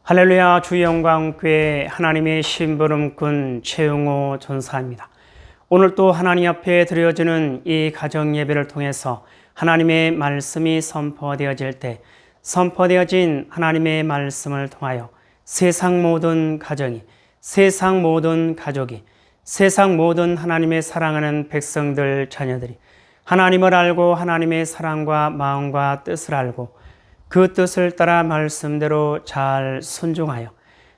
할렐루야. 주 영광교회 하나님의 심부름꾼 최용호 전사입니다. 오늘 또 하나님 앞에 드려지는 이 가정 예배를 통해서 하나님의 말씀이 선포되어질 때 선포되어진 하나님의 말씀을 통하여 세상 모든 가정이, 세상 모든 가족이, 세상 모든 하나님의 사랑하는 백성들, 자녀들이 하나님을 알고 하나님의 사랑과 마음과 뜻을 알고 그 뜻을 따라 말씀대로 잘 순종하여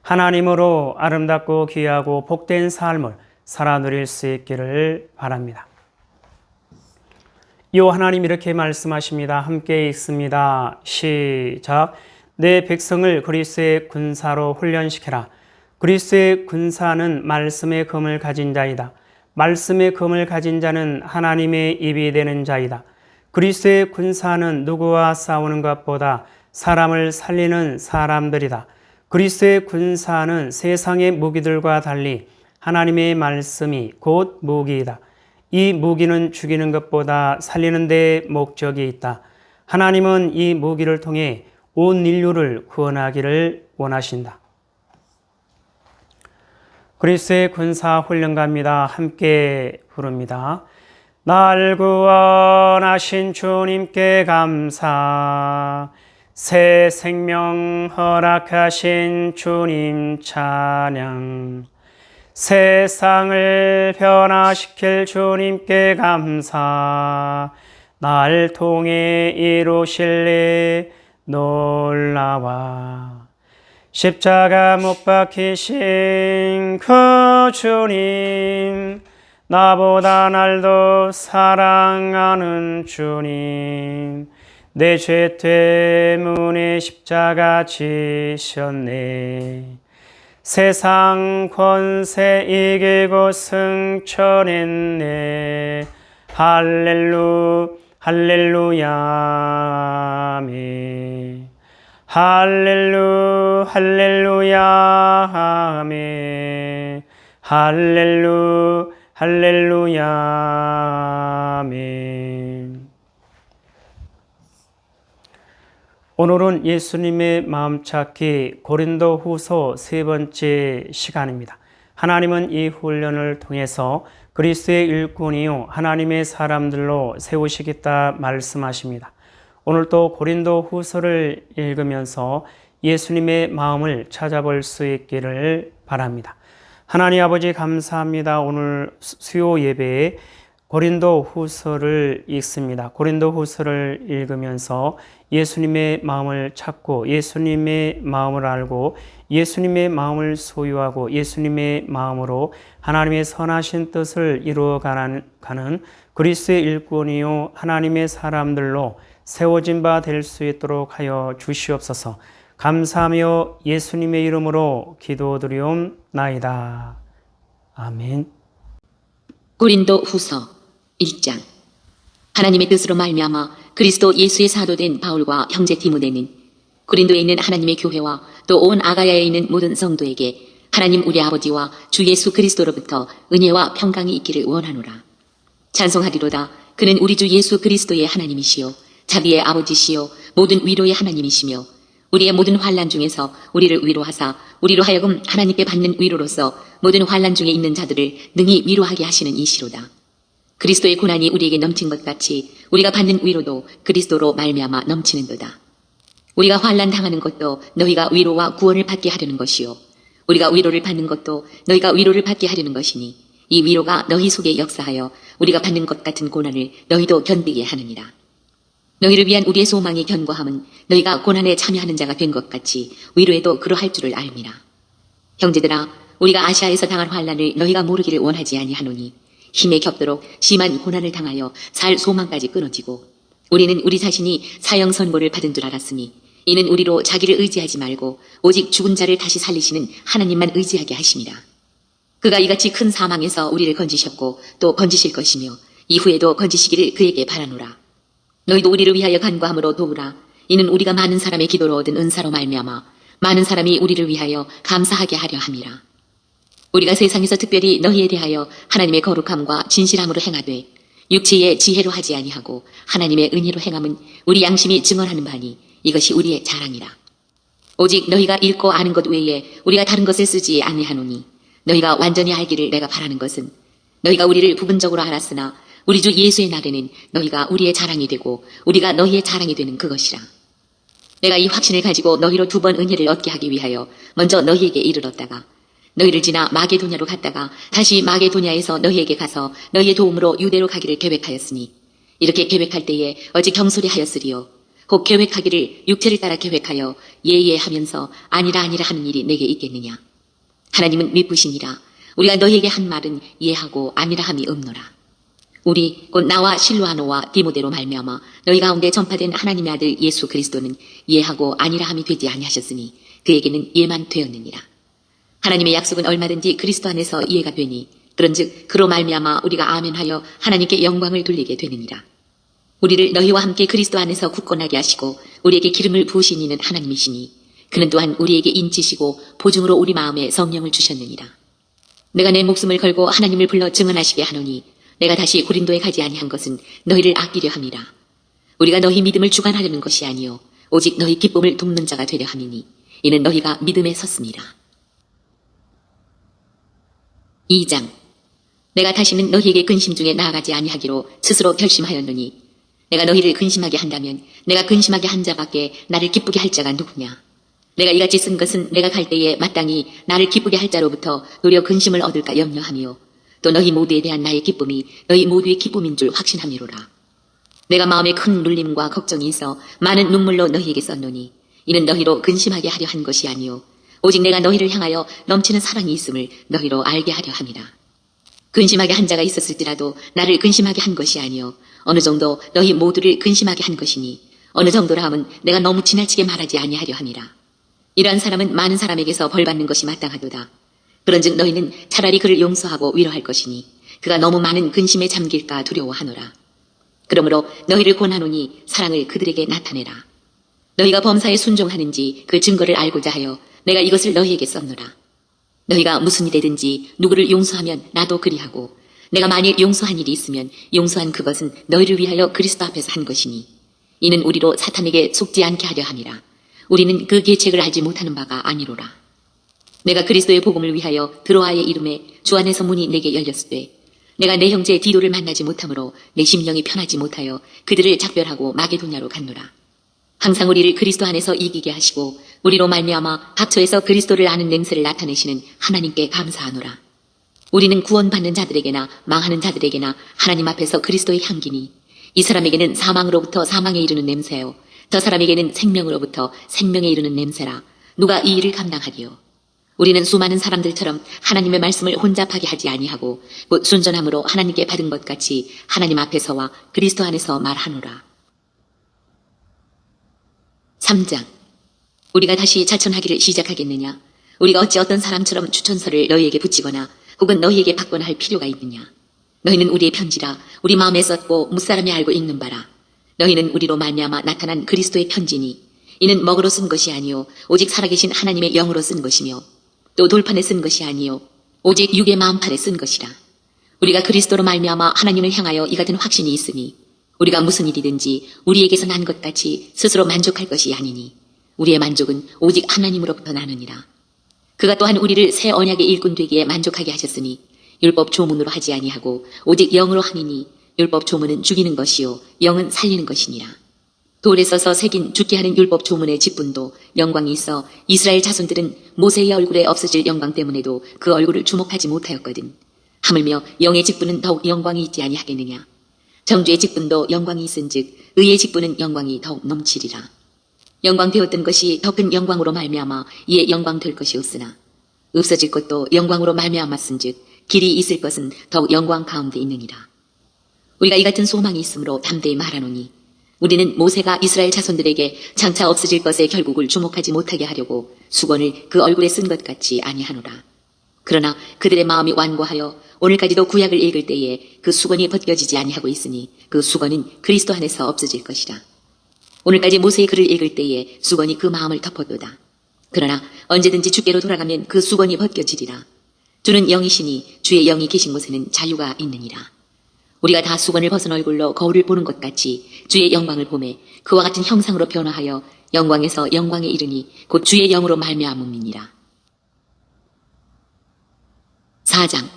하나님으로 아름답고 귀하고 복된 삶을 살아 누릴 수 있기를 바랍니다. 요 하나님 이렇게 말씀하십니다. 함께 읽습니다. 시작. 내 백성을 그리스도의 군사로 훈련시켜라. 그리스도의 군사는 말씀의 검을 가진 자이다. 말씀의 검을 가진 자는 하나님의 입이 되는 자이다. 그리스도의 군사는 누구와 싸우는 것보다 사람을 살리는 사람들이다. 그리스도의 군사는 세상의 무기들과 달리 하나님의 말씀이 곧 무기이다. 이 무기는 죽이는 것보다 살리는 데 목적이 있다. 하나님은 이 무기를 통해 온 인류를 구원하기를 원하신다. 그리스도의 군사 훈련가입니다. 함께 부릅니다. 날 구원하신 주님께 감사, 새 생명 허락하신 주님 찬양, 세상을 변화시킬 주님께 감사, 날 통해 이루실 일 놀라와. 십자가 못 박히신 그 주님, 나보다 날 더 사랑하는 주님, 내 죄 때문에 십자가 지셨네. 세상 권세 이기고 승천했네. 할렐루야 아멘. 할렐루야 아멘. 할렐루야 아멘. 오늘은 예수님의 마음 찾기 고린도 후서 3번째 시간입니다. 하나님은 이 훈련을 통해서 그리스도의 일꾼이요 하나님의 사람들로 세우시겠다 말씀하십니다. 오늘 또 고린도 후서를 읽으면서 예수님의 마음을 찾아볼 수 있기를 바랍니다. 하나님 아버지 감사합니다. 오늘 수요 예배에 고린도 후서를 읽습니다. 고린도 후서를 읽으면서 예수님의 마음을 찾고 예수님의 마음을 알고 예수님의 마음을 소유하고 예수님의 마음으로 하나님의 선하신 뜻을 이루어가는 그리스도의 일꾼이요 하나님의 사람들로 세워진 바 될 수 있도록 하여 주시옵소서. 감사하며 예수님의 이름으로 기도드리옵나이다. 아멘. 고린도 후서 1장. 하나님의 뜻으로 말미암아 그리스도 예수의 사도된 바울과 형제 디모데는 고린도에 있는 하나님의 교회와 또 온 아가야에 있는 모든 성도에게 하나님 우리 아버지와 주 예수 그리스도로부터 은혜와 평강이 있기를 원하노라. 찬송하리로다. 그는 우리 주 예수 그리스도의 하나님이시요 자비의 아버지시요 모든 위로의 하나님이시며 우리의 모든 환난 중에서 우리를 위로하사 우리로 하여금 하나님께 받는 위로로서 모든 환난 중에 있는 자들을 능히 위로하게 하시는 이시로다. 그리스도의 고난이 우리에게 넘친 것 같이 우리가 받는 위로도 그리스도로 말미암아 넘치는도다. 우리가 환난 당하는 것도 너희가 위로와 구원을 받게 하려는 것이요 우리가 위로를 받는 것도 너희가 위로를 받게 하려는 것이니 이 위로가 너희 속에 역사하여 우리가 받는 것 같은 고난을 너희도 견디게 하느니라. 너희를 위한 우리의 소망의 견고함은 너희가 고난에 참여하는 자가 된 것 같이 위로에도 그러할 줄을 알미라. 형제들아, 우리가 아시아에서 당한 환난을 너희가 모르기를 원하지 아니하노니 힘에 겹도록 심한 고난을 당하여 살 소망까지 끊어지고 우리는 우리 자신이 사형 선고를 받은 줄 알았으니 이는 우리로 자기를 의지하지 말고 오직 죽은 자를 다시 살리시는 하나님만 의지하게 하심이라. 그가 이같이 큰 사망에서 우리를 건지셨고 또 건지실 것이며 이후에도 건지시기를 그에게 바라노라. 너희도 우리를 위하여 간구함으로 도우라. 이는 우리가 많은 사람의 기도로 얻은 은사로 말미암아 많은 사람이 우리를 위하여 감사하게 하려 함이라. 우리가 세상에서 특별히 너희에 대하여 하나님의 거룩함과 진실함으로 행하되 육체의 지혜로 하지 아니하고 하나님의 은혜로 행함은 우리 양심이 증언하는 바니 이것이 우리의 자랑이라. 오직 너희가 읽고 아는 것 외에 우리가 다른 것을 쓰지 아니하노니 너희가 완전히 알기를 내가 바라는 것은 너희가 우리를 부분적으로 알았으나 우리 주 예수의 날에는 너희가 우리의 자랑이 되고 우리가 너희의 자랑이 되는 그것이라. 내가 이 확신을 가지고 너희로 2번 은혜를 얻게 하기 위하여 먼저 너희에게 이르렀다가 너희를 지나 마게도냐로 갔다가 다시 마게도냐에서 너희에게 가서 너희의 도움으로 유대로 가기를 계획하였으니 이렇게 계획할 때에 어찌 경솔히 하였으리요. 혹 계획하기를 육체를 따라 계획하여 예하면서 아니라 하는 일이 내게 있겠느냐. 하나님은 미쁘시니라. 우리가 너희에게 한 말은 예하고 아니라 함이 없노라. 우리 곧 나와 실로아노와 디모데로 말미암아 너희 가운데 전파된 하나님의 아들 예수 그리스도는 예하고 아니라 함이 되지 아니하셨으니 그에게는 예만 되었느니라. 하나님의 약속은 얼마든지 그리스도 안에서 이해가 되니 그런즉 그로 말미암아 우리가 아멘하여 하나님께 영광을 돌리게 되느니라. 우리를 너희와 함께 그리스도 안에서 굳건하게 하시고 우리에게 기름을 부으신 이는 하나님이시니 그는 또한 우리에게 인치시고 보증으로 우리 마음에 성령을 주셨느니라. 내가 내 목숨을 걸고 하나님을 불러 증언하시게 하노니 내가 다시 고린도에 가지 아니한 것은 너희를 아끼려 함이라. 우리가 너희 믿음을 주관하려는 것이 아니요 오직 너희 기쁨을 돕는 자가 되려 함이니 이는 너희가 믿음에 섰습니다. 2장. 내가 다시는 너희에게 근심 중에 나아가지 아니하기로 스스로 결심하였노니 내가 너희를 근심하게 한다면 내가 근심하게 한 자밖에 나를 기쁘게 할 자가 누구냐. 내가 이같이 쓴 것은 내가 갈 때에 마땅히 나를 기쁘게 할 자로부터 도리어 근심을 얻을까 염려하며 또 너희 모두에 대한 나의 기쁨이 너희 모두의 기쁨인 줄 확신함이로라. 내가 마음에 큰 눌림과 걱정이 있어 많은 눈물로 너희에게 썼노니 이는 너희로 근심하게 하려 한 것이 아니요 오직 내가 너희를 향하여 넘치는 사랑이 있음을 너희로 알게 하려 함이라. 근심하게 한 자가 있었을지라도 나를 근심하게 한 것이 아니요 어느 정도 너희 모두를 근심하게 한 것이니 어느 정도라 함은 내가 너무 지나치게 말하지 아니하려 함이라. 이러한 사람은 많은 사람에게서 벌받는 것이 마땅하도다. 그런즉 너희는 차라리 그를 용서하고 위로할 것이니 그가 너무 많은 근심에 잠길까 두려워하노라. 그러므로 너희를 권하노니 사랑을 그들에게 나타내라. 너희가 범사에 순종하는지 그 증거를 알고자 하여 내가 이것을 너희에게 썼노라. 너희가 무슨 일이든지 누구를 용서하면 나도 그리하고 내가 만일 용서한 일이 있으면 용서한 그것은 너희를 위하여 그리스도 앞에서 한 것이니 이는 우리로 사탄에게 속지 않게 하려 함이라. 우리는 그 계책을 알지 못하는 바가 아니로라. 내가 그리스도의 복음을 위하여 드로아의 이름에 주 안에서 문이 내게 열렸을 때 내가 내 형제 디도를 만나지 못하므로 내 심령이 편하지 못하여 그들을 작별하고 마게도냐로 갔노라. 항상 우리를 그리스도 안에서 이기게 하시고 우리로 말미암아 각처에서 그리스도를 아는 냄새를 나타내시는 하나님께 감사하노라. 우리는 구원받는 자들에게나 망하는 자들에게나 하나님 앞에서 그리스도의 향기니 이 사람에게는 사망으로부터 사망에 이르는 냄새요 저 사람에게는 생명으로부터 생명에 이르는 냄새라. 누가 이 일을 감당하리요. 우리는 수많은 사람들처럼 하나님의 말씀을 혼잡하게 하지 아니하고 곧 순전함으로 하나님께 받은 것 같이 하나님 앞에서와 그리스도 안에서 말하노라. 3장. 우리가 다시 자천하기를 시작하겠느냐. 우리가 어찌 어떤 사람처럼 추천서를 너희에게 붙이거나 혹은 너희에게 받거나 할 필요가 있느냐. 너희는 우리의 편지라 우리 마음에 썼고 무사람이 알고 읽는 바라. 너희는 우리로 말미암아 나타난 그리스도의 편지니 이는 먹으로 쓴 것이 아니요 오직 살아계신 하나님의 영으로 쓴 것이며 또 돌판에 쓴 것이 아니요 오직 육의 마음판에 쓴 것이라. 우리가 그리스도로 말미암아 하나님을 향하여 이 같은 확신이 있으니 우리가 무슨 일이든지 우리에게서 난 것 같이 스스로 만족할 것이 아니니 우리의 만족은 오직 하나님으로부터 나느니라. 그가 또한 우리를 새 언약의 일꾼 되기에 만족하게 하셨으니 율법 조문으로 하지 아니하고 오직 영으로 함이니 율법 조문은 죽이는 것이요 영은 살리는 것이니라. 돌에 써서 새긴 죽게 하는 율법 조문의 직분도 영광이 있어 이스라엘 자손들은 모세의 얼굴에 없어질 영광 때문에도 그 얼굴을 주목하지 못하였거든. 하물며 영의 직분은 더욱 영광이 있지 아니하겠느냐. 정죄의 직분도 영광이 있은즉 의의 직분은 영광이 더욱 넘치리라. 영광 되었던 것이 더 큰 영광으로 말미암아 이에 영광 될 것이 없으나 없어질 것도 영광으로 말미암았은즉 길이 있을 것은 더욱 영광 가운데 있느니라. 우리가 이 같은 소망이 있으므로 담대히 말하노니 우리는 모세가 이스라엘 자손들에게 장차 없어질 것의 결국을 주목하지 못하게 하려고 수건을 그 얼굴에 쓴 것 같이 아니하노라. 그러나 그들의 마음이 완고하여 오늘까지도 구약을 읽을 때에 그 수건이 벗겨지지 아니하고 있으니 그 수건은 그리스도 안에서 없어질 것이라. 오늘까지 모세의 글을 읽을 때에 수건이 그 마음을 덮어도다. 그러나 언제든지 주께로 돌아가면 그 수건이 벗겨지리라. 주는 영이시니 주의 영이 계신 곳에는 자유가 있느니라. 우리가 다 수건을 벗은 얼굴로 거울을 보는 것 같이 주의 영광을 보매 그와 같은 형상으로 변화하여 영광에서 영광에 이르니 곧 주의 영으로 말미암음이니라. 4장.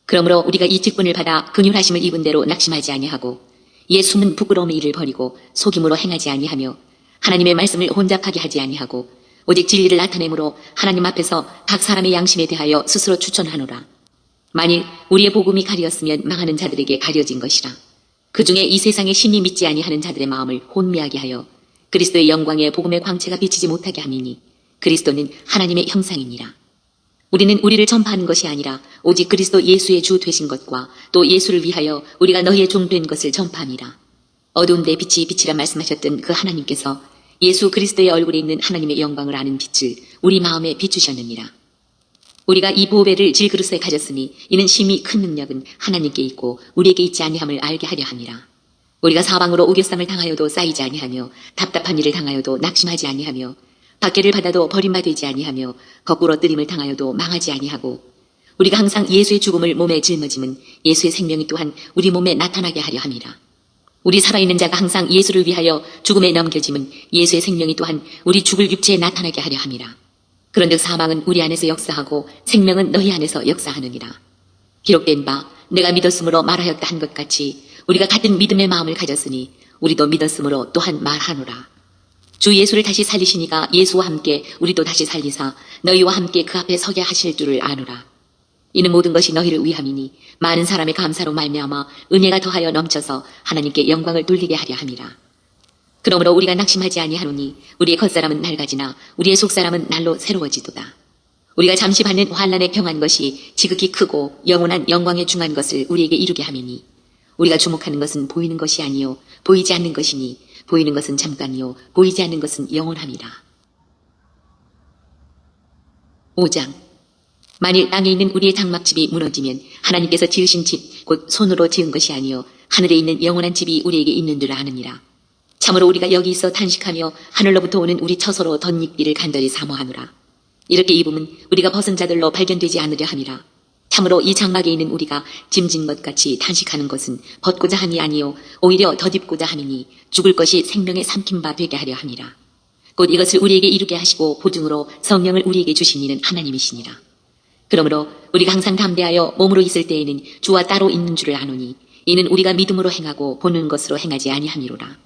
그러므로 우리가 이 직분을 받아 긍휼하심을 입은 대로 낙심하지 아니하고 이에 숨은 부끄러움의 일을 버리고 속임으로 행하지 아니하며 하나님의 말씀을 혼잡하게 하지 아니하고 오직 진리를 나타내므로 하나님 앞에서 각 사람의 양심에 대하여 스스로 추천하노라. 만일 우리의 복음이 가리었으면 망하는 자들에게 가려진 것이라. 그 중에 이 세상의 신이 믿지 아니하는 자들의 마음을 혼미하게 하여 그리스도의 영광에 복음의 광채가 비치지 못하게 함이니 그리스도는 하나님의 형상이니라. 우리는 우리를 전파하는 것이 아니라 오직 그리스도 예수의 주 되신 것과 또 예수를 위하여 우리가 너희의 종 된 것을 전파함이라. 어두운 데 빛이 빛이라 말씀하셨던 그 하나님께서 예수 그리스도의 얼굴에 있는 하나님의 영광을 아는 빛을 우리 마음에 비추셨느니라. 우리가 이 보배를 질그릇에 가졌으니 이는 심히 큰 능력은 하나님께 있고 우리에게 있지 아니함을 알게 하려 함이라. 우리가 사방으로 우겨쌈을 당하여도 쌓이지 아니하며 답답한 일을 당하여도 낙심하지 아니하며 박해를 받아도 버림받지 아니하며 거꾸로 뜨림을 당하여도 망하지 아니하고 우리가 항상 예수의 죽음을 몸에 짊어짐은 예수의 생명이 또한 우리 몸에 나타나게 하려 함이라. 우리 살아있는 자가 항상 예수를 위하여 죽음에 넘겨짐은 예수의 생명이 또한 우리 죽을 육체에 나타나게 하려 함이라. 그런즉 사망은 우리 안에서 역사하고 생명은 너희 안에서 역사하느니라. 기록된 바 내가 믿었으므로 말하였다 한 것 같이 우리가 같은 믿음의 마음을 가졌으니 우리도 믿었으므로 또한 말하노라. 주 예수를 다시 살리시니가 예수와 함께 우리도 다시 살리사 너희와 함께 그 앞에 서게 하실 줄을 아노라. 이는 모든 것이 너희를 위함이니 많은 사람의 감사로 말미암아 은혜가 더하여 넘쳐서 하나님께 영광을 돌리게 하려 함이라. 그러므로 우리가 낙심하지 아니하노니 우리의 겉사람은 낡아지나 우리의 속사람은 날로 새로워지도다. 우리가 잠시 받는 환난에 경한 것이 지극히 크고 영원한 영광에 중한 것을 우리에게 이루게 함이니 우리가 주목하는 것은 보이는 것이 아니요 보이지 않는 것이니 보이는 것은 잠깐이요 보이지 않는 것은 영원함이라. 5장. 만일 땅에 있는 우리의 장막집이 무너지면 하나님께서 지으신 집 곧 손으로 지은 것이 아니요 하늘에 있는 영원한 집이 우리에게 있는 줄 아느니라. 참으로 우리가 여기 있어 탄식하며 하늘로부터 오는 우리 처소로 덧입기를 간절히 사모하노라. 이렇게 입으면 우리가 벗은 자들로 발견되지 않으려 함이라. 참으로 이 장막에 있는 우리가 짐진 것 같이 탄식하는 것은 벗고자 함이 아니요 오히려 덧입고자 함이니 죽을 것이 생명에 삼킨 바 되게 하려 함이라. 곧 이것을 우리에게 이루게 하시고 보증으로 성령을 우리에게 주신 이는 하나님이시니라. 그러므로 우리가 항상 담대하여 몸으로 있을 때에는 주와 따로 있는 줄을 아노니 이는 우리가 믿음으로 행하고 보는 것으로 행하지 아니함이로라.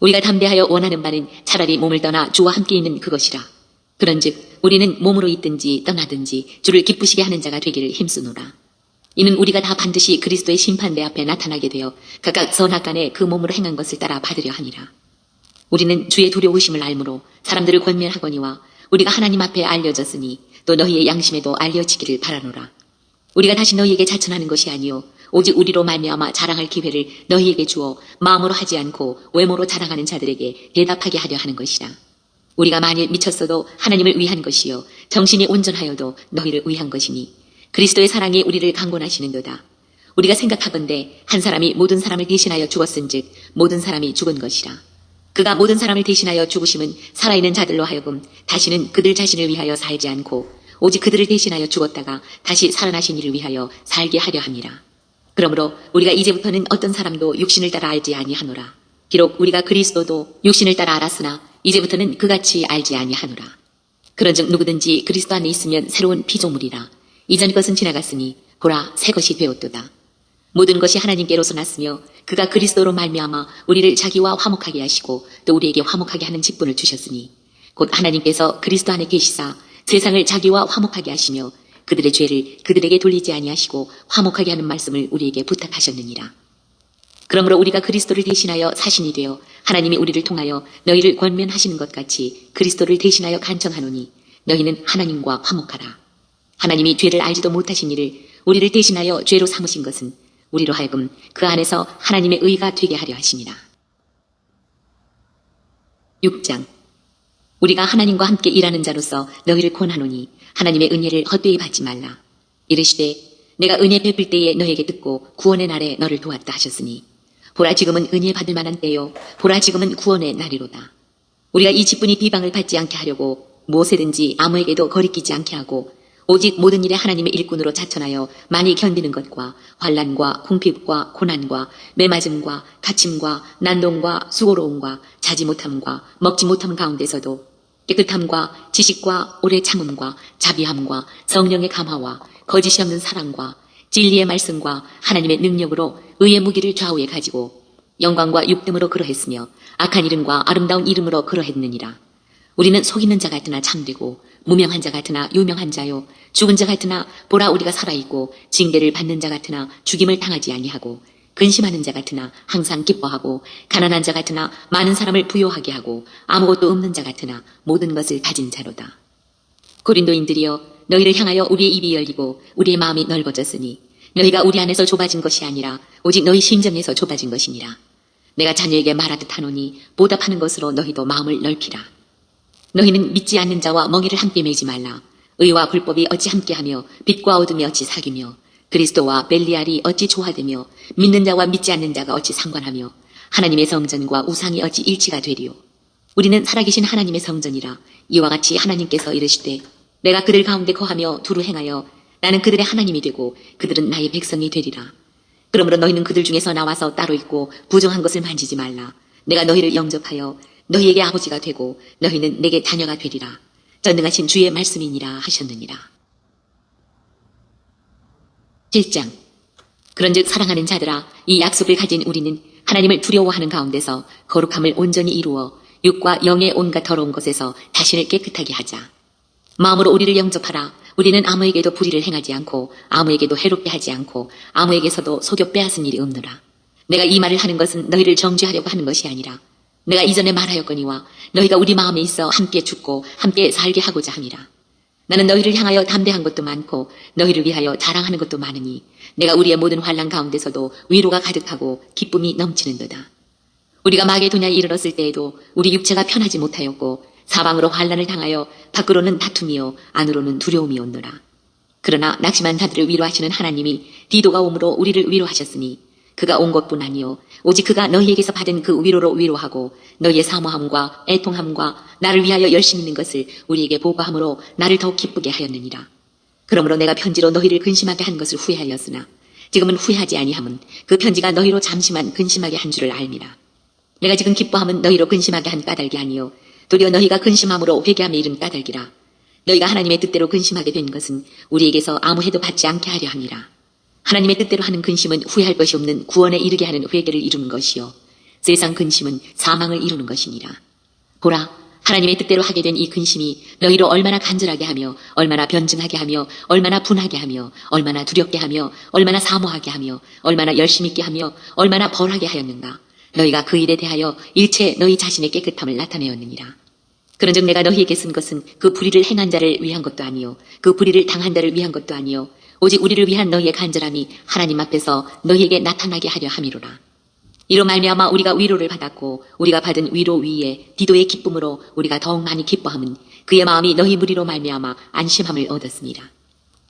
우리가 담대하여 원하는 바는 차라리 몸을 떠나 주와 함께 있는 그것이라. 그런즉 우리는 몸으로 있든지 떠나든지 주를 기쁘시게 하는 자가 되기를 힘쓰노라. 이는 우리가 다 반드시 그리스도의 심판대 앞에 나타나게 되어 각각 선악간에 그 몸으로 행한 것을 따라 받으려 하니라. 우리는 주의 두려우심을 알므로 사람들을 권면하거니와 우리가 하나님 앞에 알려졌으니 또 너희의 양심에도 알려지기를 바라노라. 우리가 다시 너희에게 자천하는 것이 아니요 오직 우리로 말미암아 자랑할 기회를 너희에게 주어 마음으로 하지 않고 외모로 자랑하는 자들에게 대답하게 하려 하는 것이라. 우리가 만일 미쳤어도 하나님을 위한 것이요 정신이 온전하여도 너희를 위한 것이니 그리스도의 사랑이 우리를 강권하시는도다. 우리가 생각하건대 한 사람이 모든 사람을 대신하여 죽었은즉 모든 사람이 죽은 것이라. 그가 모든 사람을 대신하여 죽으심은 살아있는 자들로 하여금 다시는 그들 자신을 위하여 살지 않고 오직 그들을 대신하여 죽었다가 다시 살아나신 이를 위하여 살게 하려 함이라. 그러므로 우리가 이제부터는 어떤 사람도 육신을 따라 알지 아니하노라. 비록 우리가 그리스도도 육신을 따라 알았으나 이제부터는 그같이 알지 아니하노라. 그런즉 누구든지 그리스도 안에 있으면 새로운 피조물이라. 이전 것은 지나갔으니 보라 새 것이 되었도다. 모든 것이 하나님께로서 났으며 그가 그리스도로 말미암아 우리를 자기와 화목하게 하시고 또 우리에게 화목하게 하는 직분을 주셨으니 곧 하나님께서 그리스도 안에 계시사 세상을 자기와 화목하게 하시며 그들의 죄를 그들에게 돌리지 아니하시고 화목하게 하는 말씀을 우리에게 부탁하셨느니라. 그러므로 우리가 그리스도를 대신하여 사신이 되어 하나님이 우리를 통하여 너희를 권면하시는 것 같이 그리스도를 대신하여 간청하노니 너희는 하나님과 화목하라. 하나님이 죄를 알지도 못하신 이를 우리를 대신하여 죄로 삼으신 것은 우리로 하여금 그 안에서 하나님의 의가 되게 하려 하심이라. 6장. 우리가 하나님과 함께 일하는 자로서 너희를 권하노니 하나님의 은혜를 헛되이 받지 말라. 이르시되 내가 은혜 베풀 때에 너에게 듣고 구원의 날에 너를 도왔다 하셨으니 보라 지금은 은혜 받을 만한 때요 보라 지금은 구원의 날이로다. 우리가 이 직분이 비방을 받지 않게 하려고 무엇에든지 아무에게도 거리끼지 않게 하고 오직 모든 일에 하나님의 일꾼으로 자천하여 많이 견디는 것과 환난과 궁핍과 고난과 매맞음과 갇힘과 난동과 수고로움과 자지 못함과 먹지 못함 가운데서도 깨끗함과 지식과 오래 참음과 자비함과 성령의 감화와 거짓이 없는 사랑과 진리의 말씀과 하나님의 능력으로 의의 무기를 좌우에 가지고 영광과 육됨으로 그러했으며 악한 이름과 아름다운 이름으로 그러했느니라. 우리는 속이는 자 같으나 참되고 무명한 자 같으나 유명한 자요 죽은 자 같으나 보라 우리가 살아있고 징계를 받는 자 같으나 죽임을 당하지 아니하고 근심하는 자 같으나 항상 기뻐하고 가난한 자 같으나 많은 사람을 부요하게 하고 아무것도 없는 자 같으나 모든 것을 가진 자로다. 고린도인들이여 너희를 향하여 우리의 입이 열리고 우리의 마음이 넓어졌으니 너희가 우리 안에서 좁아진 것이 아니라 오직 너희 심정에서 좁아진 것이니라. 내가 자녀에게 말하듯 하노니 보답하는 것으로 너희도 마음을 넓히라. 너희는 믿지 않는 자와 멍에를 함께 매지 말라. 의와 불법이 어찌 함께하며 빛과 어둠이 어찌 사귀며 그리스도와 벨리알이 어찌 조화되며 믿는 자와 믿지 않는 자가 어찌 상관하며 하나님의 성전과 우상이 어찌 일치가 되리요. 우리는 살아계신 하나님의 성전이라. 이와 같이 하나님께서 이르시되 내가 그들 가운데 거하며 두루 행하여 나는 그들의 하나님이 되고 그들은 나의 백성이 되리라. 그러므로 너희는 그들 중에서 나와서 따로 있고 부정한 것을 만지지 말라. 내가 너희를 영접하여 너희에게 아버지가 되고 너희는 내게 자녀가 되리라. 전능하신 주의 말씀이니라 하셨느니라. 7장. 그런즉 사랑하는 자들아 이 약속을 가진 우리는 하나님을 두려워하는 가운데서 거룩함을 온전히 이루어 육과 영의 온갖 더러운 것에서 자신을 깨끗하게 하자. 마음으로 우리를 영접하라. 우리는 아무에게도 불의를 행하지 않고 아무에게도 해롭게 하지 않고 아무에게서도 속여 빼앗은 일이 없노라. 내가 이 말을 하는 것은 너희를 정죄하려고 하는 것이 아니라 내가 이전에 말하였거니와 너희가 우리 마음에 있어 함께 죽고 함께 살게 하고자 함이라. 나는 너희를 향하여 담대한 것도 많고 너희를 위하여 자랑하는 것도 많으니 내가 우리의 모든 환난 가운데서도 위로가 가득하고 기쁨이 넘치는도다. 우리가 마게도냐에 이르렀을 때에도 우리 육체가 편하지 못하였고 사방으로 환난을 당하여 밖으로는 다툼이요 안으로는 두려움이 온노라. 그러나 낙심한 자들을 위로하시는 하나님이 디도가 오므로 우리를 위로하셨으니 그가 온 것뿐 아니요 오직 그가 너희에게서 받은 그 위로로 위로하고 너희의 사모함과 애통함과 나를 위하여 열심히 있는 것을 우리에게 보고함으로 나를 더욱 기쁘게 하였느니라. 그러므로 내가 편지로 너희를 근심하게 한 것을 후회하였으나 지금은 후회하지 아니함은 그 편지가 너희로 잠시만 근심하게 한 줄을 알미라. 내가 지금 기뻐함은 너희로 근심하게 한 까닭이 아니요 도리어 너희가 근심함으로 회개함에 이른 까닭이라. 너희가 하나님의 뜻대로 근심하게 된 것은 우리에게서 아무 해도 받지 않게 하려 함이라. 하나님의 뜻대로 하는 근심은 후회할 것이 없는 구원에 이르게 하는 회개를 이루는 것이요 세상 근심은 사망을 이루는 것이니라. 보라, 하나님의 뜻대로 하게 된 이 근심이 너희로 얼마나 간절하게 하며 얼마나 변증하게 하며 얼마나 분하게 하며 얼마나 두렵게 하며 얼마나 사모하게 하며 얼마나 열심 있게 하며 얼마나 벌하게 하였는가. 너희가 그 일에 대하여 일체 너희 자신의 깨끗함을 나타내었느니라. 그런즉 내가 너희에게 쓴 것은 그 불의를 행한 자를 위한 것도 아니요 그 불의를 당한 자를 위한 것도 아니요 오직 우리를 위한 너희의 간절함이 하나님 앞에서 너희에게 나타나게 하려 함이로라. 이로 말미암아 우리가 위로를 받았고 우리가 받은 위로 위에 디도의 기쁨으로 우리가 더욱 많이 기뻐함은 그의 마음이 너희 무리로 말미암아 안심함을 얻었습니다.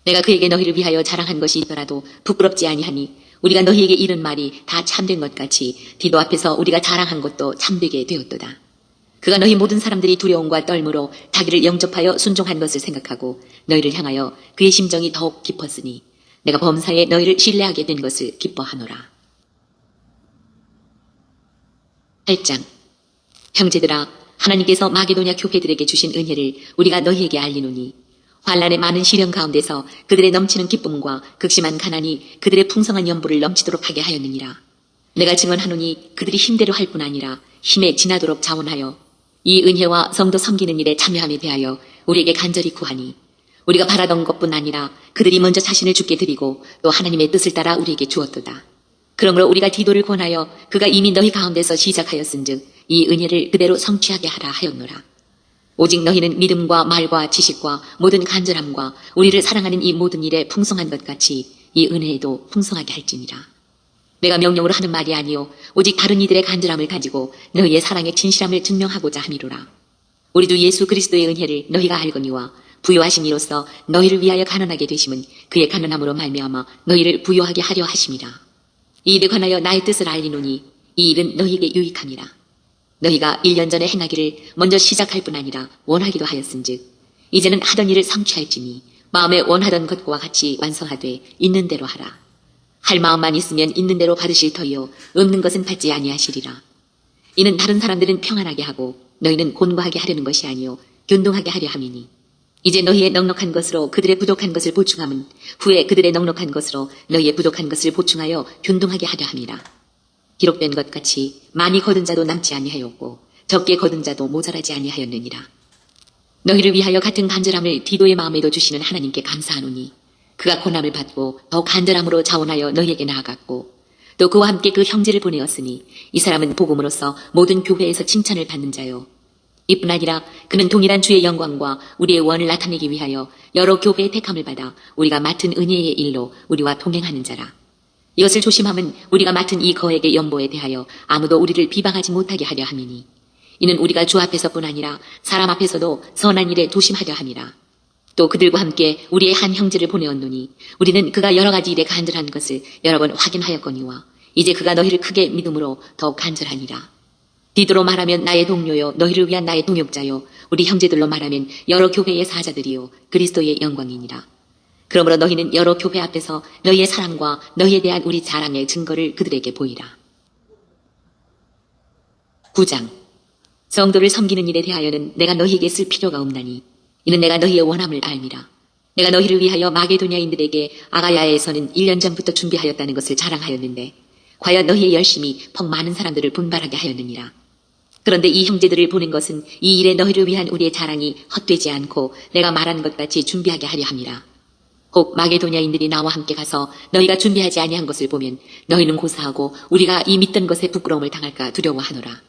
내가 그에게 너희를 위하여 자랑한 것이 있더라도 부끄럽지 아니하니 우리가 너희에게 이른 말이 다 참된 것 같이 디도 앞에서 우리가 자랑한 것도 참되게 되었도다. 그가 너희 모든 사람들이 두려움과 떨므로 자기를 영접하여 순종한 것을 생각하고 너희를 향하여 그의 심정이 더욱 깊었으니 내가 범사에 너희를 신뢰하게 된 것을 기뻐하노라. 8장. 형제들아, 하나님께서 마게도냐 교회들에게 주신 은혜를 우리가 너희에게 알리노니 환난의 많은 시련 가운데서 그들의 넘치는 기쁨과 극심한 가난이 그들의 풍성한 연보를 넘치도록 하게 하였느니라. 내가 증언하노니 그들이 힘대로 할 뿐 아니라 힘에 지나도록 자원하여 이 은혜와 성도 섬기는 일에 참여함에 대하여 우리에게 간절히 구하니 우리가 바라던 것뿐 아니라 그들이 먼저 자신을 주께 드리고 또 하나님의 뜻을 따라 우리에게 주었도다. 그러므로 우리가 디도를 권하여 그가 이미 너희 가운데서 시작하였은즉 이 은혜를 그대로 성취하게 하라 하였노라. 오직 너희는 믿음과 말과 지식과 모든 간절함과 우리를 사랑하는 이 모든 일에 풍성한 것 같이 이 은혜에도 풍성하게 할지니라. 내가 명령으로 하는 말이 아니요 오직 다른 이들의 간절함을 가지고 너희의 사랑의 진실함을 증명하고자 함이로라. 우리도 예수 그리스도의 은혜를 너희가 알거니와 부요하신 이로써 너희를 위하여 가난하게 되심은 그의 가난함으로 말미암아 너희를 부요하게 하려 하심이라. 이 일에 관하여 나의 뜻을 알리노니 이 일은 너희에게 유익함이라. 너희가 1년 전에 행하기를 먼저 시작할 뿐 아니라 원하기도 하였은즉 이제는 하던 일을 성취할지니 마음에 원하던 것과 같이 완성하되 있는 대로 하라. 할 마음만 있으면 있는 대로 받으실 터이요 없는 것은 받지 아니하시리라. 이는 다른 사람들은 평안하게 하고 너희는 곤고하게 하려는 것이 아니요 균등하게 하려 함이니 이제 너희의 넉넉한 것으로 그들의 부족한 것을 보충함은 후에 그들의 넉넉한 것으로 너희의 부족한 것을 보충하여 균등하게 하려 함이라. 기록된 것 같이 많이 거둔 자도 남지 아니하였고 적게 거둔 자도 모자라지 아니하였느니라. 너희를 위하여 같은 간절함을 디도의 마음에도 주시는 하나님께 감사하노니 그가 고난을 받고 더 간절함으로 자원하여 너희에게 나아갔고 또 그와 함께 그 형제를 보내었으니 이 사람은 복음으로써 모든 교회에서 칭찬을 받는 자요 이뿐 아니라 그는 동일한 주의 영광과 우리의 원을 나타내기 위하여 여러 교회의 택함을 받아 우리가 맡은 은혜의 일로 우리와 동행하는 자라. 이것을 조심함은 우리가 맡은 이 거액의 연보에 대하여 아무도 우리를 비방하지 못하게 하려 함이니 이는 우리가 주 앞에서뿐 아니라 사람 앞에서도 선한 일에 조심하려 함이라. 또 그들과 함께 우리의 한 형제를 보내었노니 우리는 그가 여러 가지 일에 간절한 것을 여러 번 확인하였거니와 이제 그가 너희를 크게 믿음으로 더욱 간절하니라. 디도로 말하면 나의 동료요 너희를 위한 나의 동역자요 우리 형제들로 말하면 여러 교회의 사자들이요 그리스도의 영광이니라. 그러므로 너희는 여러 교회 앞에서 너희의 사랑과 너희에 대한 우리 자랑의 증거를 그들에게 보이라. 9장 성도를 섬기는 일에 대하여는 내가 너희에게 쓸 필요가 없나니 이는 내가 너희의 원함을 알미라. 내가 너희를 위하여 마게도냐인들에게 아가야에서는 1년 전부터 준비하였다는 것을 자랑하였는데 과연 너희의 열심이 퍽 많은 사람들을 분발하게 하였느니라. 그런데 이 형제들을 보낸 것은 이 일에 너희를 위한 우리의 자랑이 헛되지 않고 내가 말하는 것 같이 준비하게 하려 함이라. 혹 마게도냐인들이 나와 함께 가서 너희가 준비하지 아니한 것을 보면 너희는 고사하고 우리가 이 믿던 것에 부끄러움을 당할까 두려워하노라.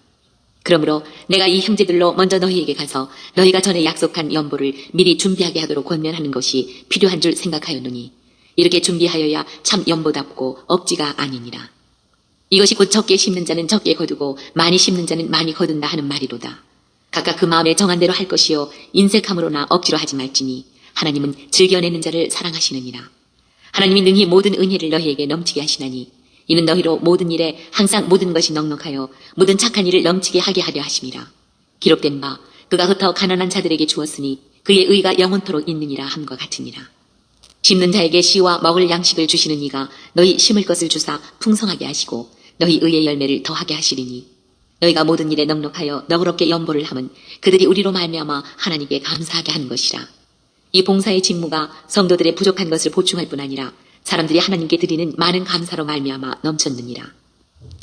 그러므로 내가 이 형제들로 먼저 너희에게 가서 너희가 전에 약속한 연보를 미리 준비하게 하도록 권면하는 것이 필요한 줄 생각하였노니 이렇게 준비하여야 참 연보답고 억지가 아니니라. 이것이 곧 적게 심는 자는 적게 거두고 많이 심는 자는 많이 거둔다 하는 말이로다. 각각 그 마음에 정한 대로 할 것이요 인색함으로나 억지로 하지 말지니 하나님은 즐겨내는 자를 사랑하시느니라. 하나님이 능히 모든 은혜를 너희에게 넘치게 하시나니 이는 너희로 모든 일에 항상 모든 것이 넉넉하여 모든 착한 일을 넘치게 하게 하려 하심이라. 기록된 바 그가 흩어 가난한 자들에게 주었으니 그의 의가 영원토록 있느니라 함과 같으니라. 심는 자에게 씨와 먹을 양식을 주시는 이가 너희 심을 것을 주사 풍성하게 하시고 너희 의의 열매를 더하게 하시리니 너희가 모든 일에 넉넉하여 너그럽게 연보를 함은 그들이 우리로 말미암아 하나님께 감사하게 하는 것이라. 이 봉사의 직무가 성도들의 부족한 것을 보충할 뿐 아니라 사람들이 하나님께 드리는 많은 감사로 말미암아 넘쳤느니라.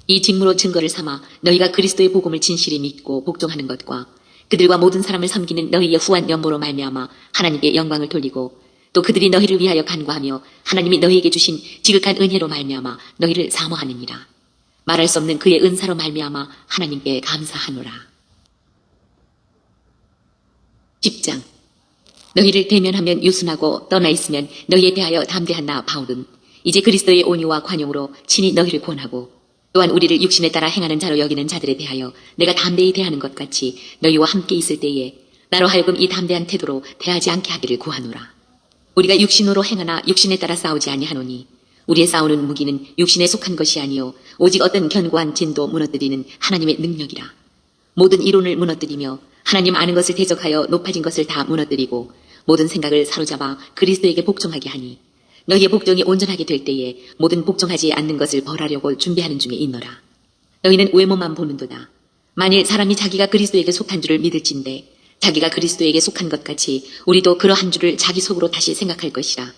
이 직무로 증거를 삼아 너희가 그리스도의 복음을 진실히 믿고 복종하는 것과 그들과 모든 사람을 섬기는 너희의 후한 연보로 말미암아 하나님께 영광을 돌리고 또 그들이 너희를 위하여 간구하며 하나님이 너희에게 주신 지극한 은혜로 말미암아 너희를 사모하느니라. 말할 수 없는 그의 은사로 말미암아 하나님께 감사하노라. 10장 너희를 대면하면 유순하고 떠나 있으면 너희에 대하여 담대한 나 바울은 이제 그리스도의 온유와 관용으로 친히 너희를 권하고 또한 우리를 육신에 따라 행하는 자로 여기는 자들에 대하여 내가 담대히 대하는 것 같이 너희와 함께 있을 때에 나로 하여금 이 담대한 태도로 대하지 않게 하기를 구하노라. 우리가 육신으로 행하나 육신에 따라 싸우지 아니하노니 우리의 싸우는 무기는 육신에 속한 것이 아니요 오직 어떤 견고한 진도 무너뜨리는 하나님의 능력이라. 모든 이론을 무너뜨리며 하나님 아는 것을 대적하여 높아진 것을 다 무너뜨리고 모든 생각을 사로잡아 그리스도에게 복종하게 하니 너희의 복종이 온전하게 될 때에 모든 복종하지 않는 것을 벌하려고 준비하는 중에 있노라. 너희는 외모만 보는도다. 만일 사람이 자기가 그리스도에게 속한 줄을 믿을진대 자기가 그리스도에게 속한 것 같이 우리도 그러한 줄을 자기 속으로 다시 생각할 것이라.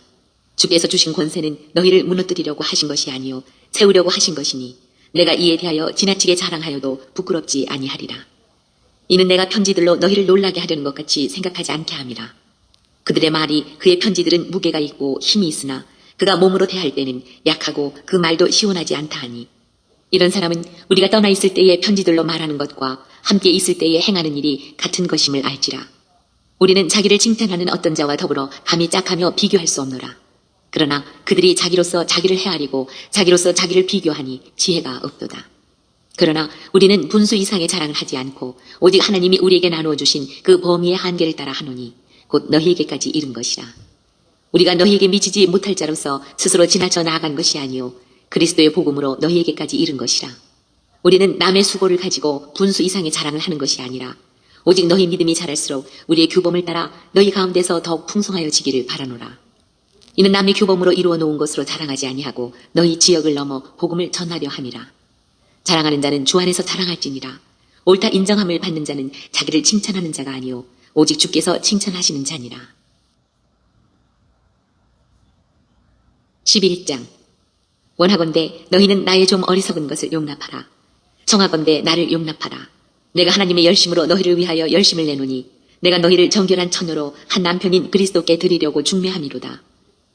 주께서 주신 권세는 너희를 무너뜨리려고 하신 것이 아니요 세우려고 하신 것이니 내가 이에 대하여 지나치게 자랑하여도 부끄럽지 아니하리라. 이는 내가 편지들로 너희를 놀라게 하려는 것 같이 생각하지 않게 함이라. 그들의 말이 그의 편지들은 무게가 있고 힘이 있으나 그가 몸으로 대할 때는 약하고 그 말도 시원하지 않다 하니 이런 사람은 우리가 떠나 있을 때의 편지들로 말하는 것과 함께 있을 때에 행하는 일이 같은 것임을 알지라. 우리는 자기를 칭찬하는 어떤 자와 더불어 감히 짝하며 비교할 수 없노라. 그러나 그들이 자기로서 자기를 헤아리고 자기로서 자기를 비교하니 지혜가 없도다. 그러나 우리는 분수 이상의 자랑을 하지 않고 오직 하나님이 우리에게 나누어 주신 그 범위의 한계를 따라 하노니 곧 너희에게까지 이른 것이라. 우리가 너희에게 미치지 못할 자로서 스스로 지나쳐 나아간 것이 아니요 그리스도의 복음으로 너희에게까지 이른 것이라. 우리는 남의 수고를 가지고 분수 이상의 자랑을 하는 것이 아니라 오직 너희 믿음이 자랄수록 우리의 규범을 따라 너희 가운데서 더욱 풍성하여지기를 바라노라. 이는 남의 규범으로 이루어 놓은 것으로 자랑하지 아니하고 너희 지역을 넘어 복음을 전하려 함이라. 자랑하는 자는 주 안에서 자랑할지니라. 옳다 인정함을 받는 자는 자기를 칭찬하는 자가 아니요 오직 주께서 칭찬하시는 자니라. 11장. 원하건대 너희는 나의 좀 어리석은 것을 용납하라. 청하건대 나를 용납하라. 내가 하나님의 열심으로 너희를 위하여 열심을 내노니 내가 너희를 정결한 처녀로 한 남편인 그리스도께 드리려고 중매함이로다.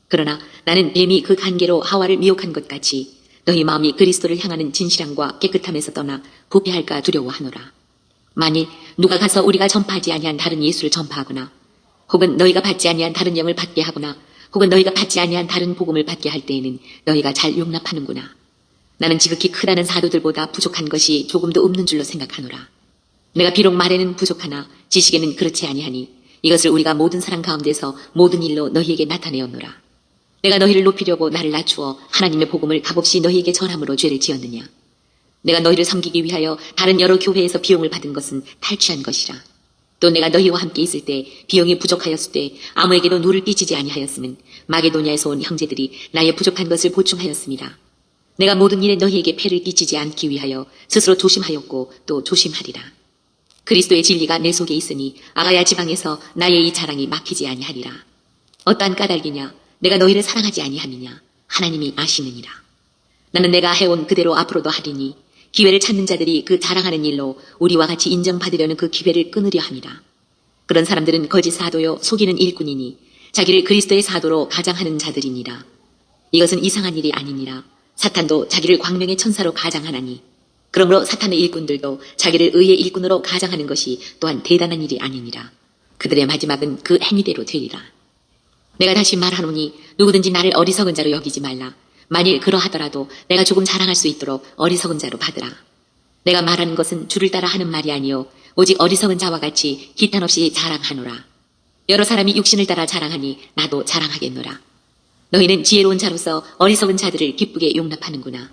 그러나 나는 뱀이 그 관계로 하와를 미혹한 것 같이 너희 마음이 그리스도를 향하는 진실함과 깨끗함에서 떠나 부패할까 두려워하노라. 만일 누가 가서 우리가 전파하지 아니한 다른 예수를 전파하거나 혹은 너희가 받지 아니한 다른 영을 받게 하거나 혹은 너희가 받지 아니한 다른 복음을 받게 할 때에는 너희가 잘 용납하는구나. 나는 지극히 크다는 사도들보다 부족한 것이 조금도 없는 줄로 생각하노라. 내가 비록 말에는 부족하나 지식에는 그렇지 아니하니 이것을 우리가 모든 사람 가운데서 모든 일로 너희에게 나타내었노라. 내가 너희를 높이려고 나를 낮추어 하나님의 복음을 값없이 너희에게 전함으로 죄를 지었느냐. 내가 너희를 섬기기 위하여 다른 여러 교회에서 비용을 받은 것은 탈취한 것이라. 또 내가 너희와 함께 있을 때 비용이 부족하였을 때 아무에게도 누를 끼치지 아니하였으면 마게도냐에서 온 형제들이 나의 부족한 것을 보충하였습니다. 내가 모든 일에 너희에게 폐를 끼치지 않기 위하여 스스로 조심하였고 또 조심하리라. 그리스도의 진리가 내 속에 있으니 아가야 지방에서 나의 이 자랑이 막히지 아니하리라. 어떠한 까닭이냐 내가 너희를 사랑하지 아니함이냐 하나님이 아시느니라. 나는 내가 해온 그대로 앞으로도 하리니 기회를 찾는 자들이 그 자랑하는 일로 우리와 같이 인정받으려는 그 기회를 끊으려 함이라. 그런 사람들은 거짓 사도요 속이는 일꾼이니 자기를 그리스도의 사도로 가장하는 자들이니라. 이것은 이상한 일이 아니니라. 사탄도 자기를 광명의 천사로 가장하나니 그러므로 사탄의 일꾼들도 자기를 의의 일꾼으로 가장하는 것이 또한 대단한 일이 아니니라. 그들의 마지막은 그 행위대로 되리라. 내가 다시 말하노니 누구든지 나를 어리석은 자로 여기지 말라. 만일 그러하더라도 내가 조금 자랑할 수 있도록 어리석은 자로 받으라. 내가 말하는 것은 주를 따라 하는 말이 아니요 오직 어리석은 자와 같이 기탄 없이 자랑하노라. 여러 사람이 육신을 따라 자랑하니 나도 자랑하겠노라. 너희는 지혜로운 자로서 어리석은 자들을 기쁘게 용납하는구나.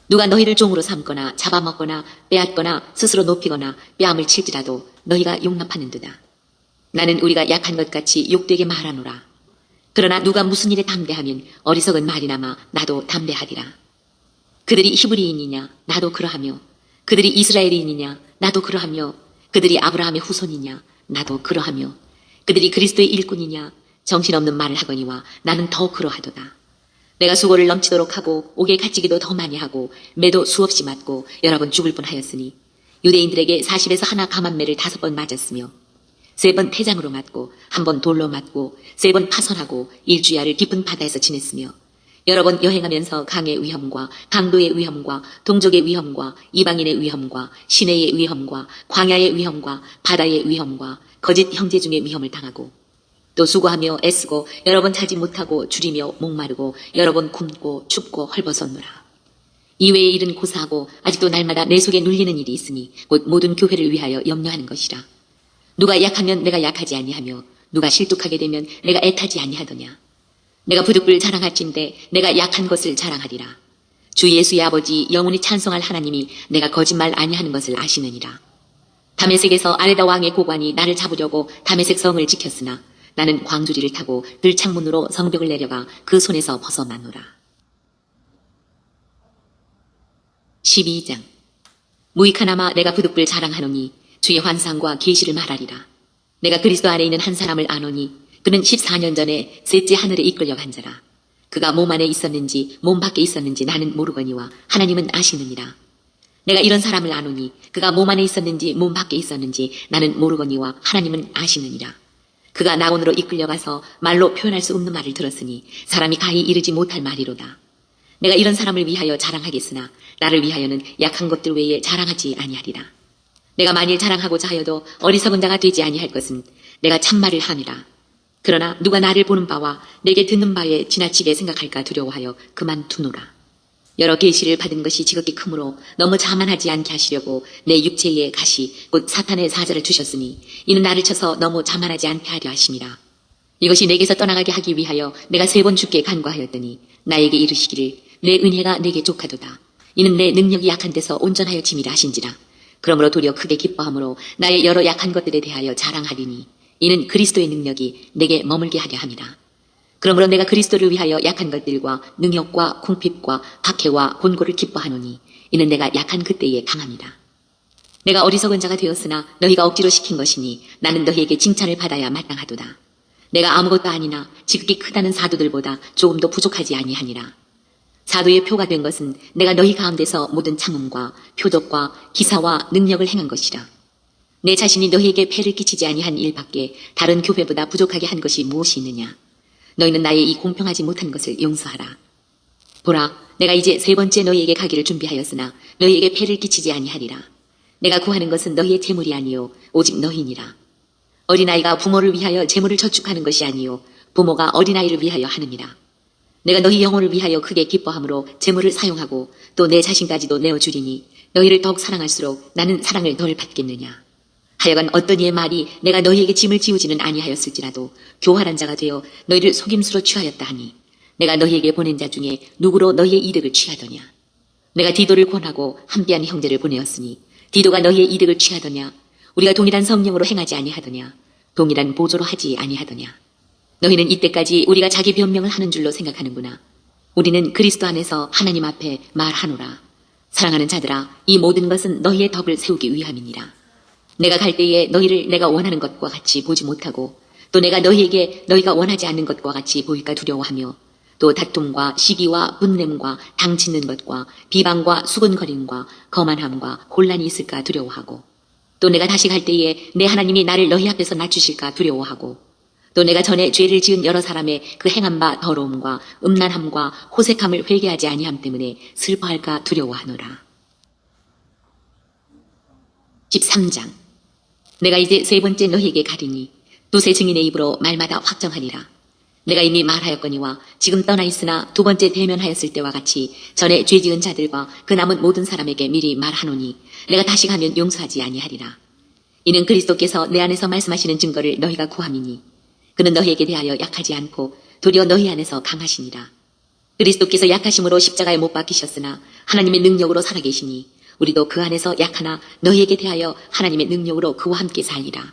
누가 너희를 종으로 삼거나 잡아먹거나 빼앗거나 스스로 높이거나 뺨을 칠지라도 너희가 용납하는 듯다. 나는 우리가 약한 것 같이 욕되게 말하노라. 그러나 누가 무슨 일에 담대하면 어리석은 말이나마 나도 담대하리라. 그들이 히브리인이냐 나도 그러하며 그들이 이스라엘인이냐 나도 그러하며 그들이 아브라함의 후손이냐 나도 그러하며 그들이 그리스도의 일꾼이냐 정신없는 말을 하거니와 나는 더 그러하도다. 내가 수고를 넘치도록 하고 옥에 갇히기도 더 많이 하고 매도 수없이 맞고 여러 번 죽을 뻔하였으니 유대인들에게 40에서 하나 감한매를 5번 맞았으며 3번 태장으로 맞고 1번 돌로 맞고 3번 파선하고 일주야를 깊은 바다에서 지냈으며 여러 번 여행하면서 강의 위험과 강도의 위험과 동족의 위험과 이방인의 위험과 시내의 위험과 광야의 위험과 바다의 위험과 거짓 형제 중의 위험을 당하고 또 수고하며 애쓰고 여러 번 자지 못하고 줄이며 목마르고 여러 번 굶고 춥고 헐벗었노라. 이외의 일은 고사하고 아직도 날마다 내 속에 눌리는 일이 있으니 곧 모든 교회를 위하여 염려하는 것이라. 누가 약하면 내가 약하지 아니하며 누가 실족하게 되면 내가 애타지 아니하더냐. 내가 부득불 자랑할진대 내가 약한 것을 자랑하리라. 주 예수의 아버지 영원히 찬송할 하나님이 내가 거짓말 아니하는 것을 아시느니라. 다메섹에서 아레다 왕의 고관이 나를 잡으려고 다메섹 성을 지켰으나 나는 광주리를 타고 들창문으로 성벽을 내려가 그 손에서 벗어나노라. 12장. 무익하나마 내가 부득불 자랑하노니 주의 환상과 계시를 말하리라. 내가 그리스도 안에 있는 한 사람을 아노니 그는 14년 전에 셋째 하늘에 이끌려간 자라. 그가 몸 안에 있었는지 몸 밖에 있었는지 나는 모르거니와 하나님은 아시느니라. 내가 이런 사람을 아노니 그가 몸 안에 있었는지 몸 밖에 있었는지 나는 모르거니와 하나님은 아시느니라. 그가 낙원으로 이끌려가서 말로 표현할 수 없는 말을 들었으니 사람이 가히 이르지 못할 말이로다. 내가 이런 사람을 위하여 자랑하겠으나 나를 위하여는 약한 것들 외에 자랑하지 아니하리라. 내가 만일 자랑하고자 하여도 어리석은 자가 되지 아니할 것은 내가 참말을 함이라. 그러나 누가 나를 보는 바와 내게 듣는 바에 지나치게 생각할까 두려워하여 그만두노라. 여러 계시를 받은 것이 지극히 크므로 너무 자만하지 않게 하시려고 내 육체에 가시 곧 사탄의 사자를 주셨으니 이는 나를 쳐서 너무 자만하지 않게 하려 하심이라. 이것이 내게서 떠나가게 하기 위하여 내가 3번 주께 간구하였더니 나에게 이르시기를 내 은혜가 내게 족하도다. 이는 내 능력이 약한 데서 온전하여 짐이라 하신지라. 그러므로 도리어 크게 기뻐함으로 나의 여러 약한 것들에 대하여 자랑하리니 이는 그리스도의 능력이 내게 머물게 하려 함이라. 그러므로 내가 그리스도를 위하여 약한 것들과 능욕과 궁핍과 박해와 곤고를 기뻐하노니 이는 내가 약한 그때에 강함이라. 내가 어리석은 자가 되었으나 너희가 억지로 시킨 것이니 나는 너희에게 칭찬을 받아야 마땅하도다. 내가 아무것도 아니나 지극히 크다는 사도들보다 조금도 부족하지 아니하니라. 사도의 표가 된 것은 내가 너희 가운데서 모든 참음과 표적과 기사와 능력을 행한 것이라. 내 자신이 너희에게 폐를 끼치지 아니한 일밖에 다른 교회보다 부족하게 한 것이 무엇이 있느냐. 너희는 나의 이 공평하지 못한 것을 용서하라. 보라, 내가 이제 세 번째 너희에게 가기를 준비하였으나 너희에게 폐를 끼치지 아니하리라. 내가 구하는 것은 너희의 재물이 아니요 오직 너희니라. 어린아이가 부모를 위하여 재물을 저축하는 것이 아니요 부모가 어린아이를 위하여 하느니라. 내가 너희 영혼을 위하여 크게 기뻐함으로 재물을 사용하고 또 내 자신까지도 내어주리니 너희를 더욱 사랑할수록 나는 사랑을 덜 받겠느냐. 하여간 어떤 이의 말이 내가 너희에게 짐을 지우지는 아니하였을지라도 교활한 자가 되어 너희를 속임수로 취하였다 하니 내가 너희에게 보낸 자 중에 누구로 너희의 이득을 취하더냐. 내가 디도를 권하고 함께한 형제를 보내었으니 디도가 너희의 이득을 취하더냐. 우리가 동일한 성령으로 행하지 아니하더냐. 동일한 보조로 하지 아니하더냐. 너희는 이때까지 우리가 자기 변명을 하는 줄로 생각하는구나. 우리는 그리스도 안에서 하나님 앞에 말하노라. 사랑하는 자들아, 이 모든 것은 너희의 덕을 세우기 위함이니라. 내가 갈 때에 너희를 내가 원하는 것과 같이 보지 못하고 또 내가 너희에게 너희가 원하지 않는 것과 같이 보일까 두려워하며 또 다툼과 시기와 분냄과 당치는 것과 비방과 수근거림과 거만함과 혼란이 있을까 두려워하고 또 내가 다시 갈 때에 내 하나님이 나를 너희 앞에서 낮추실까 두려워하고 또 내가 전에 죄를 지은 여러 사람의 그 행한 바 더러움과 음란함과 호색함을 회개하지 아니함 때문에 슬퍼할까 두려워하노라. 13장. 내가 이제 세 번째 너희에게 가리니 두세 증인의 입으로 말마다 확정하리라. 내가 이미 말하였거니와 지금 떠나 있으나 두 번째 대면하였을 때와 같이 전에 죄 지은 자들과 그 남은 모든 사람에게 미리 말하노니 내가 다시 가면 용서하지 아니하리라. 이는 그리스도께서 내 안에서 말씀하시는 증거를 너희가 구함이니 그는 너희에게 대하여 약하지 않고 도리어 너희 안에서 강하시니라. 그리스도께서 약하심으로 십자가에 못 박히셨으나 하나님의 능력으로 살아계시니 우리도 그 안에서 약하나 너희에게 대하여 하나님의 능력으로 그와 함께 살리라.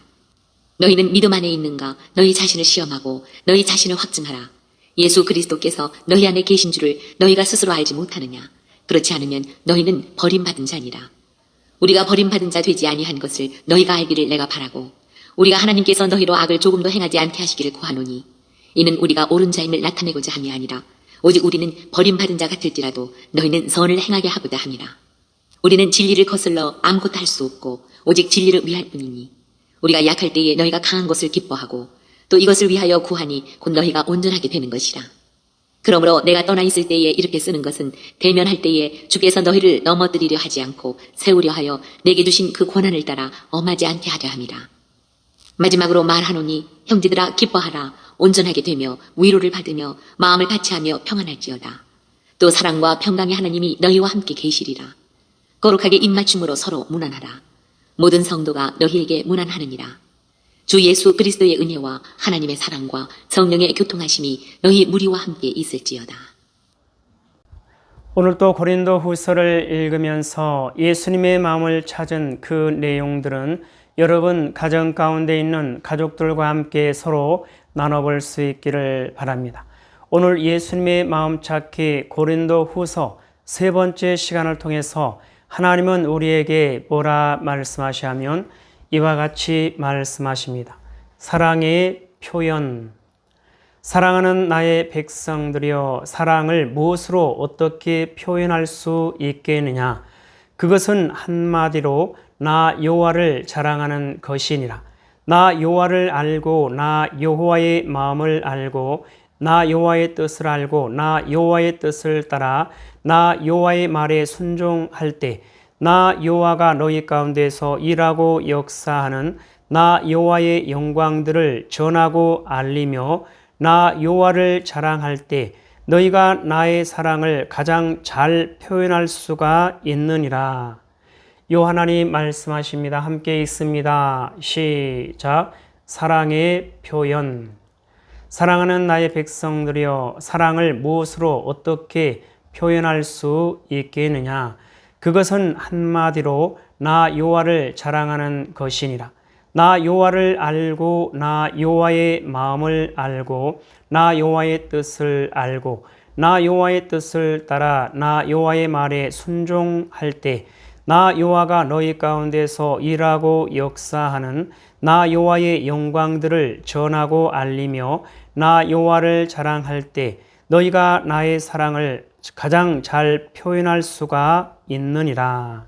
너희는 믿음 안에 있는가? 너희 자신을 시험하고 너희 자신을 확증하라. 예수 그리스도께서 너희 안에 계신 줄을 너희가 스스로 알지 못하느냐? 그렇지 않으면 너희는 버림받은 자니라. 우리가 버림받은 자 되지 아니한 것을 너희가 알기를 내가 바라고 우리가 하나님께서 너희로 악을 조금도 행하지 않게 하시기를 구하노니 이는 우리가 옳은 자임을 나타내고자 함이 아니라 오직 우리는 버림받은 자 같을지라도 너희는 선을 행하게 하고자 함이라. 우리는 진리를 거슬러 아무것도 할 수 없고 오직 진리를 위할 뿐이니 우리가 약할 때에 너희가 강한 것을 기뻐하고 또 이것을 위하여 구하니 곧 너희가 온전하게 되는 것이라. 그러므로 내가 떠나 있을 때에 이렇게 쓰는 것은 대면할 때에 주께서 너희를 넘어뜨리려 하지 않고 세우려 하여 내게 주신 그 권한을 따라 엄하지 않게 하려 함이라. 마지막으로 말하노니 형제들아 기뻐하라. 온전하게 되며 위로를 받으며 마음을 같이하며 평안할지어다. 또 사랑과 평강의 하나님이 너희와 함께 계시리라. 거룩하게 입맞춤으로 서로 문안하라. 모든 성도가 너희에게 문안하느니라. 주 예수 그리스도의 은혜와 하나님의 사랑과 성령의 교통하심이 너희 무리와 함께 있을지어다. 오늘 또 고린도 후서를 읽으면서 예수님의 마음을 찾은 그 내용들은 여러분 가정 가운데 있는 가족들과 함께 서로 나눠볼 수 있기를 바랍니다. 오늘 예수님의 마음 찾기 고린도 후서 세 번째 시간을 통해서 하나님은 우리에게 뭐라 말씀하시냐면 이와 같이 말씀하십니다. 사랑의 표현. 사랑하는 나의 백성들이여 사랑을 무엇으로 어떻게 표현할 수 있겠느냐. 그것은 한마디로 나 여호와를 자랑하는 것이니라. 나 여호와를 알고 나 여호와의 마음을 알고 나 여호와의 뜻을 알고 나 여호와의 뜻을 따라 나 여호와의 말에 순종할 때 나 여호와가 너희 가운데서 일하고 역사하는 나 여호와의 영광들을 전하고 알리며 나 여호와를 자랑할 때 너희가 나의 사랑을 가장 잘 표현할 수가 있느니라. 요하나님 말씀하십니다. 함께 있습니다. 시작. 사랑의 표현. 사랑하는 나의 백성들이여 사랑을 무엇으로 어떻게 표현할 수 있겠느냐. 그것은 한마디로 나 여호와를 자랑하는 것이니라. 나 여호와를 알고 나 여호와의 마음을 알고 나 여호와의 뜻을 알고 나 여호와의 뜻을 따라 나 여호와의 말에 순종할 때 나 여호와가 너희 가운데서 일하고 역사하는 나 여호와의 영광들을 전하고 알리며 나 여호와를 자랑할 때 너희가 나의 사랑을 가장 잘 표현할 수가 있느니라.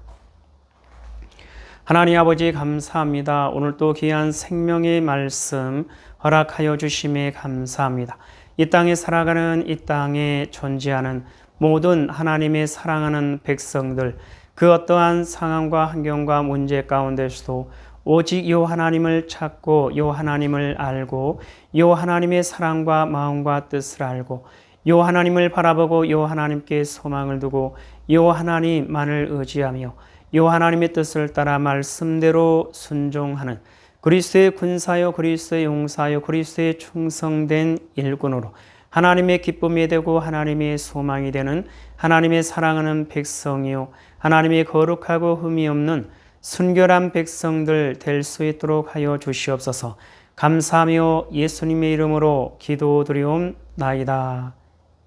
하나님 아버지 감사합니다. 오늘 또 귀한 생명의 말씀 허락하여 주심에 감사합니다. 이 땅에 살아가는 이 땅에 존재하는 모든 하나님의 사랑하는 백성들 그 어떠한 상황과 환경과 문제 가운데서도 오직 요 하나님을 찾고 요 하나님을 알고 요 하나님의 사랑과 마음과 뜻을 알고 요 하나님을 바라보고 요 하나님께 소망을 두고 요 하나님만을 의지하며 요 하나님의 뜻을 따라 말씀대로 순종하는 그리스도의 군사요 그리스도의 용사요 그리스도의 충성된 일꾼으로 하나님의 기쁨이 되고 하나님의 소망이 되는 하나님의 사랑하는 백성이요 하나님의 거룩하고 흠이 없는 순결한 백성들 될 수 있도록 하여 주시옵소서. 감사하며 예수님의 이름으로 기도드리옵나이다.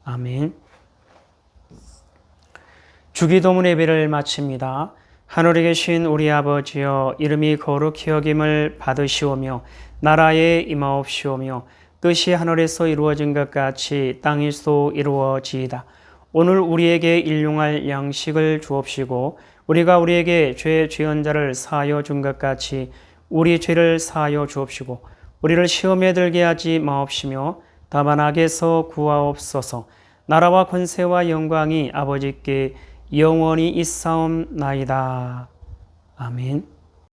아멘. 주기도문 예배를 마칩니다. 하늘에 계신 우리 아버지여 이름이 거룩히 여김을 받으시오며 나라에 임하옵시오며 뜻이 하늘에서 이루어진 것 같이 땅에서도 이루어지이다. 오늘 우리에게 일용할 양식을 주옵시고 우리가 우리에게 죄 지은 자를 사하여 준 것 같이 우리 죄를 사하여 주옵시고 우리를 시험에 들게 하지 마옵시며 다만 악에서 구하옵소서. 나라와 권세와 영광이 아버지께 영원히 있사옵나이다. 아멘.